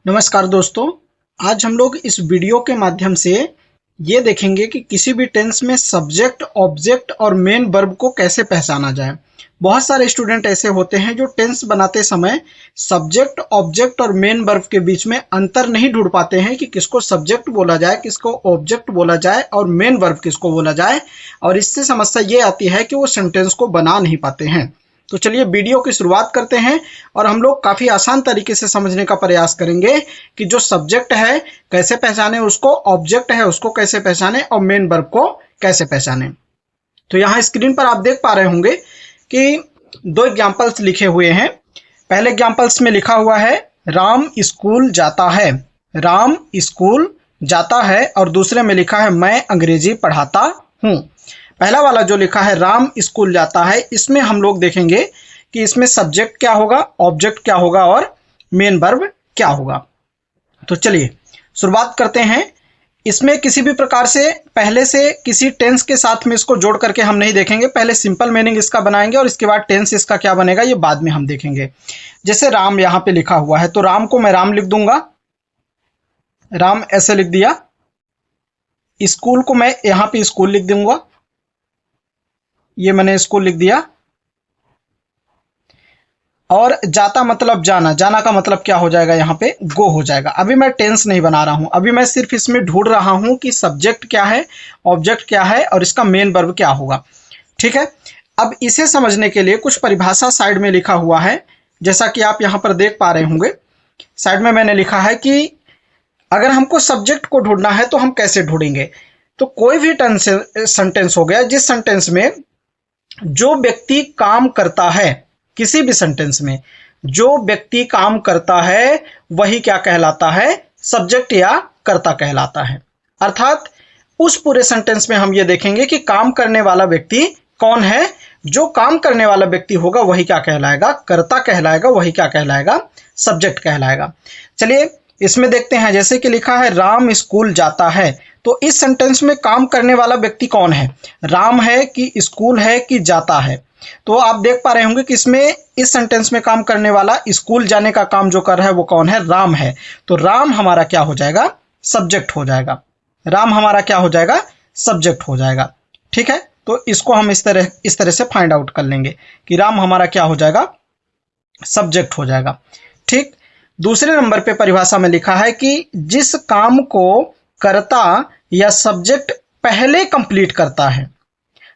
नमस्कार दोस्तों, आज हम लोग इस वीडियो के माध्यम से ये देखेंगे कि किसी भी टेंस में सब्जेक्ट, ऑब्जेक्ट और मेन वर्ब को कैसे पहचाना जाए। बहुत सारे स्टूडेंट ऐसे होते हैं जो टेंस बनाते समय सब्जेक्ट, ऑब्जेक्ट और मेन वर्ब के बीच में अंतर नहीं ढूंढ पाते हैं कि किसको सब्जेक्ट बोला जाए, किसको ऑब्जेक्ट बोला जाए और मेन वर्ब किसको बोला जाए, और इससे समस्या ये आती है कि वो सेंटेंस को बना नहीं पाते हैं। तो चलिए वीडियो की शुरुआत करते हैं और हम लोग काफ़ी आसान तरीके से समझने का प्रयास करेंगे कि जो सब्जेक्ट है कैसे पहचाने उसको, ऑब्जेक्ट है उसको कैसे पहचाने और मेन वर्ब को कैसे पहचाने। तो यहाँ स्क्रीन पर आप देख पा रहे होंगे कि दो एग्जाम्पल्स लिखे हुए हैं। पहले एग्जाम्पल्स में लिखा हुआ है राम स्कूल जाता है, राम स्कूल जाता है, और दूसरे में लिखा है मैं अंग्रेजी पढ़ाता हूँ। पहला वाला जो लिखा है राम स्कूल जाता है, इसमें हम लोग देखेंगे कि इसमें सब्जेक्ट क्या होगा, ऑब्जेक्ट क्या होगा और मेन वर्ब क्या होगा। तो चलिए शुरुआत करते हैं। इसमें किसी भी प्रकार से पहले से किसी टेंस के साथ में इसको जोड़ करके हम नहीं देखेंगे। पहले सिंपल मीनिंग इसका बनाएंगे और इसके बाद टेंस इसका क्या बनेगा ये बाद में हम देखेंगे। जैसे राम यहाँ पे लिखा हुआ है तो राम को मैं राम लिख दूंगा, राम ऐसे लिख दिया। स्कूल को मैं यहाँ पे स्कूल लिख दूंगा, ये मैंने स्कूल लिख दिया। और जाता मतलब जाना, जाना का मतलब क्या हो जाएगा यहाँ पे गो हो जाएगा। अभी मैं टेंस नहीं बना रहा हूं, अभी मैं सिर्फ इसमें ढूंढ रहा हूं कि सब्जेक्ट क्या है, ऑब्जेक्ट क्या है और इसका मेन वर्ब क्या होगा। ठीक है, अब इसे समझने के लिए कुछ परिभाषा साइड में लिखा हुआ है, जैसा कि आप यहाँ पर देख पा रहे होंगे। साइड में मैंने लिखा है कि अगर हमको सब्जेक्ट को ढूंढना है तो हम कैसे ढूंढेंगे। तो कोई भी सेंटेंस हो गया जिस सेंटेंस में जो व्यक्ति काम करता है, किसी भी सेंटेंस में जो व्यक्ति काम करता है वही क्या कहलाता है, सब्जेक्ट या कर्ता कहलाता है। अर्थात उस पूरे सेंटेंस में हम ये देखेंगे कि काम करने वाला व्यक्ति कौन है। जो काम करने वाला व्यक्ति होगा वही क्या कहलाएगा, कर्ता कहलाएगा, वही क्या कहलाएगा, सब्जेक्ट कहलाएगा। चलिए इसमें देखते हैं। जैसे कि लिखा है राम स्कूल जाता है, तो इस सेंटेंस में काम करने वाला व्यक्ति कौन है, राम है कि स्कूल है कि जाता है। तो आप देख पा रहे होंगे कि इसमें इस सेंटेंस में काम करने वाला स्कूल जाने का काम जो कर रहा है वो कौन है, राम है। तो राम हमारा क्या हो जाएगा, सब्जेक्ट हो जाएगा। राम हमारा क्या हो जाएगा, सब्जेक्ट हो जाएगा। ठीक है, तो इसको हम इस तरह से फाइंड आउट कर लेंगे कि राम हमारा क्या हो जाएगा, सब्जेक्ट हो जाएगा। ठीक, दूसरे नंबर पे परिभाषा में लिखा है कि जिस काम को कर्ता या सब्जेक्ट पहले कंप्लीट करता है,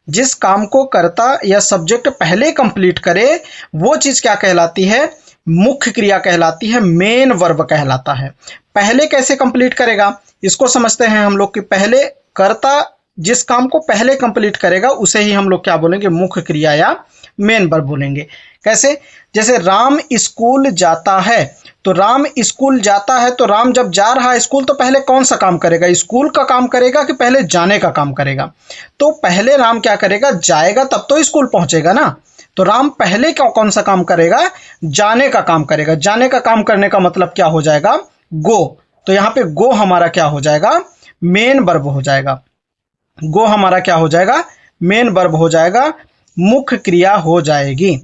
जिस काम को कर्ता या सब्जेक्ट पहले कंप्लीट करे वो चीज क्या कहलाती है, मुख्य क्रिया कहलाती है, मेन वर्ब कहलाता है। पहले कैसे कंप्लीट करेगा इसको समझते हैं हम लोग कि पहले कर्ता जिस काम को पहले कंप्लीट करेगा उसे ही हम लोग क्या बोलेंगे, मुख्य क्रिया या मेन वर्ब बोलेंगे। कैसे, जैसे राम स्कूल जाता है, तो राम स्कूल जाता है तो राम जब जा रहा है स्कूल तो पहले कौन सा काम करेगा, स्कूल का काम करेगा कि पहले जाने का काम करेगा। तो पहले राम क्या करेगा, जाएगा तब तो स्कूल पहुंचेगा ना। तो राम पहले कौन सा काम करेगा, जाने का काम करेगा। जाने का काम करने का मतलब क्या हो जाएगा, गो। तो यहाँ पे गो हमारा क्या हो जाएगा, मेन वर्ब हो जाएगा। गो हमारा क्या हो जाएगा, मेन वर्ब हो जाएगा, मुख्य क्रिया हो जाएगी।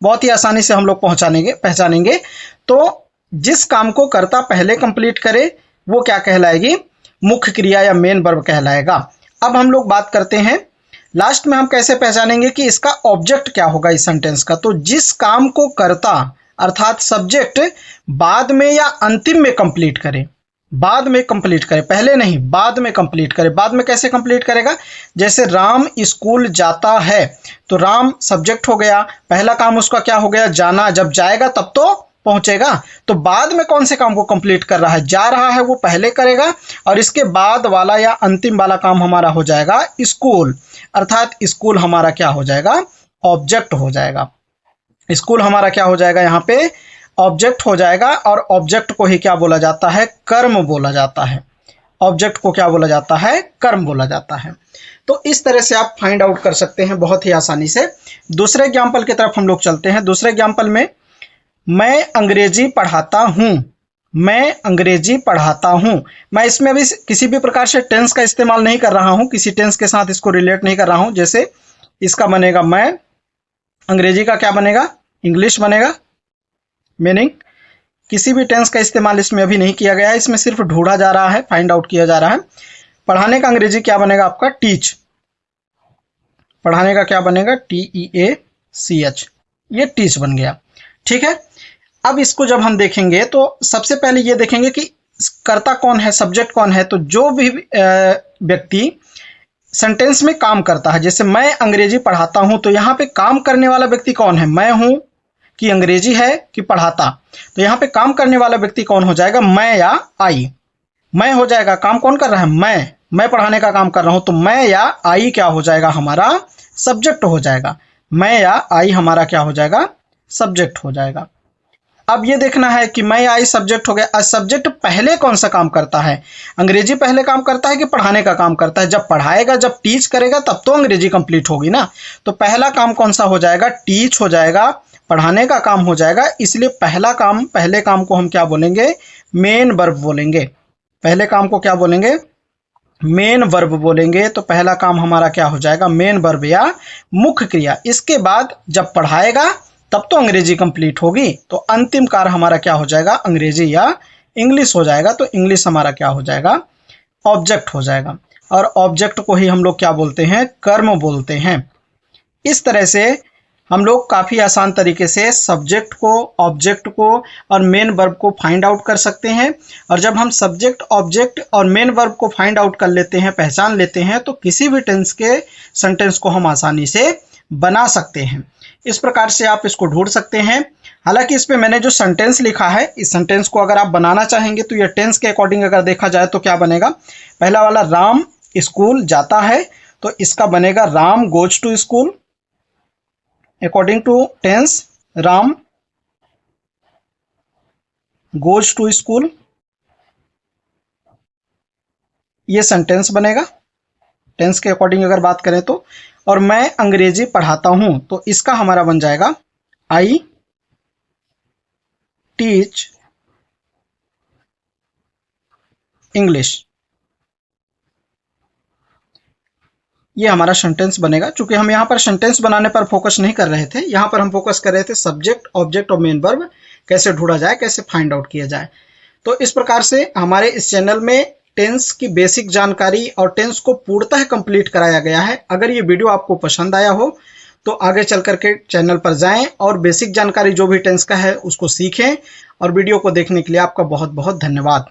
बहुत ही आसानी से हम लोग पहचानेंगे। तो जिस काम को कर्ता पहले कंप्लीट करे वो क्या कहलाएगी, मुख्य क्रिया या मेन वर्ब कहलाएगा। अब हम लोग बात करते हैं लास्ट में हम कैसे पहचानेंगे कि इसका ऑब्जेक्ट क्या होगा इस सेंटेंस का। तो जिस काम को कर्ता अर्थात सब्जेक्ट बाद में या अंतिम में कंप्लीट करे, बाद में कंप्लीट करे, पहले नहीं बाद में कंप्लीट करे। बाद में कैसे कंप्लीट करेगा, जैसे राम स्कूल जाता है तो राम सब्जेक्ट हो गया, पहला काम उसका क्या हो गया, जाना। जब जाएगा तब तो पहुंचेगा। तो बाद में कौन से काम को कंप्लीट कर रहा है, जा रहा है, वो पहले करेगा और इसके बाद वाला या अंतिम वाला काम हमारा हो जाएगा स्कूल। अर्थात स्कूल हमारा क्या हो जाएगा, ऑब्जेक्ट हो जाएगा। स्कूल हमारा क्या हो जाएगा, यहाँ पे ऑब्जेक्ट हो जाएगा। और ऑब्जेक्ट को ही क्या बोला जाता है, कर्म बोला जाता है। ऑब्जेक्ट को क्या बोला जाता है, कर्म बोला जाता है। तो इस तरह से आप फाइंड आउट कर सकते हैं बहुत ही आसानी से। दूसरे एग्जाम्पल की तरफ हम लोग चलते हैं। दूसरे एग्जाम्पल में मैं अंग्रेजी पढ़ाता हूँ, मैं अंग्रेजी पढ़ाता हूँ। मैं इसमें अभी किसी भी प्रकार से टेंस का इस्तेमाल नहीं कर रहा हूँ, किसी टेंस के साथ इसको रिलेट नहीं कर रहा हूँ। जैसे इसका बनेगा मैं, अंग्रेजी का क्या बनेगा, इंग्लिश बनेगा। मीनिंग किसी भी टेंस का इस्तेमाल इसमें अभी नहीं किया गया है, इसमें सिर्फ ढूंढा जा रहा है, फाइंड आउट किया जा रहा है। पढ़ाने का अंग्रेजी क्या बनेगा आपका? टीच। पढ़ाने का क्या बनेगा? TEACH। ये टीच बन गया। ठीक है, अब इसको जब हम देखेंगे तो सबसे पहले ये देखेंगे कि कर्ता कौन है, सब्जेक्ट कौन है। तो जो भी व्यक्ति सेंटेंस में काम करता है, जैसे मैं अंग्रेजी पढ़ाता हूं, तो यहाँ पे काम करने वाला व्यक्ति कौन है? मैं हूं कि अंग्रेजी है कि पढ़ाता? तो यहाँ पे काम करने वाला व्यक्ति कौन हो जाएगा? मैं या आई? मैं हो जाएगा। काम कौन कर रहा है? मैं पढ़ाने का काम कर रहा हूं, तो मैं या आई क्या हो जाएगा? हमारा सब्जेक्ट हो जाएगा। मैं या आई हमारा क्या हो जाएगा? सब्जेक्ट हो जाएगा। अब ये देखना है कि मैं या आई सब्जेक्ट हो गया। अब सब्जेक्ट पहले कौन सा काम करता है? अंग्रेजी पहले काम करता है कि पढ़ाने का काम करता है? जब पढ़ाएगा, जब टीच करेगा, तब तो अंग्रेजी कंप्लीट होगी ना। तो पहला काम कौन सा हो जाएगा? टीच हो जाएगा, पढ़ाने का काम हो जाएगा। इसलिए पहला काम, पहले काम को हम क्या बोलेंगे? मेन वर्ब बोलेंगे। पहले काम को क्या बोलेंगे? मेन वर्ब बोलेंगे। तो पहला काम हमारा क्या हो जाएगा? मेन वर्ब या मुख्य क्रिया। इसके बाद जब पढ़ाएगा तब तो अंग्रेजी कंप्लीट होगी, तो अंतिम कार्य हमारा क्या हो जाएगा? अंग्रेजी या इंग्लिश हो जाएगा। तो इंग्लिश हमारा क्या हो जाएगा? ऑब्जेक्ट हो जाएगा। और ऑब्जेक्ट को ही हम लोग क्या बोलते हैं? कर्म बोलते हैं। इस तरह से हम लोग काफ़ी आसान तरीके से सब्जेक्ट को, ऑब्जेक्ट को और मेन वर्ब को फाइंड आउट कर सकते हैं। और जब हम सब्जेक्ट, ऑब्जेक्ट और मेन वर्ब को फाइंड आउट कर लेते हैं, पहचान लेते हैं, तो किसी भी टेंस के सेंटेंस को हम आसानी से बना सकते हैं। इस प्रकार से आप इसको ढूंढ सकते हैं। हालांकि इस पे मैंने जो सेंटेंस लिखा है, इस सेंटेंस को अगर आप बनाना चाहेंगे तो ये टेंस के अकॉर्डिंग अगर देखा जाए तो क्या बनेगा? पहला वाला राम स्कूल जाता है, तो इसका बनेगा Ram goes to school. According to tense, Ram goes to school, ये सेंटेंस बनेगा टेंस के अकॉर्डिंग अगर बात करें तो। और मैं अंग्रेजी पढ़ाता हूं, तो इसका हमारा बन जाएगा आई टीच इंग्लिश। ये हमारा सेंटेंस बनेगा। चूंकि हम यहाँ पर सेंटेंस बनाने पर फोकस नहीं कर रहे थे, यहाँ पर हम फोकस कर रहे थे सब्जेक्ट, ऑब्जेक्ट और मेन वर्ब कैसे ढूंढा जाए, कैसे फाइंड आउट किया जाए। तो इस प्रकार से हमारे इस चैनल में टेंस की बेसिक जानकारी और टेंस को पूर्णतः कंप्लीट कराया गया है। अगर ये वीडियो आपको पसंद आया हो तो आगे चल करके चैनल पर जाएं और बेसिक जानकारी जो भी टेंस का है उसको सीखें। और वीडियो को देखने के लिए आपका बहुत बहुत धन्यवाद।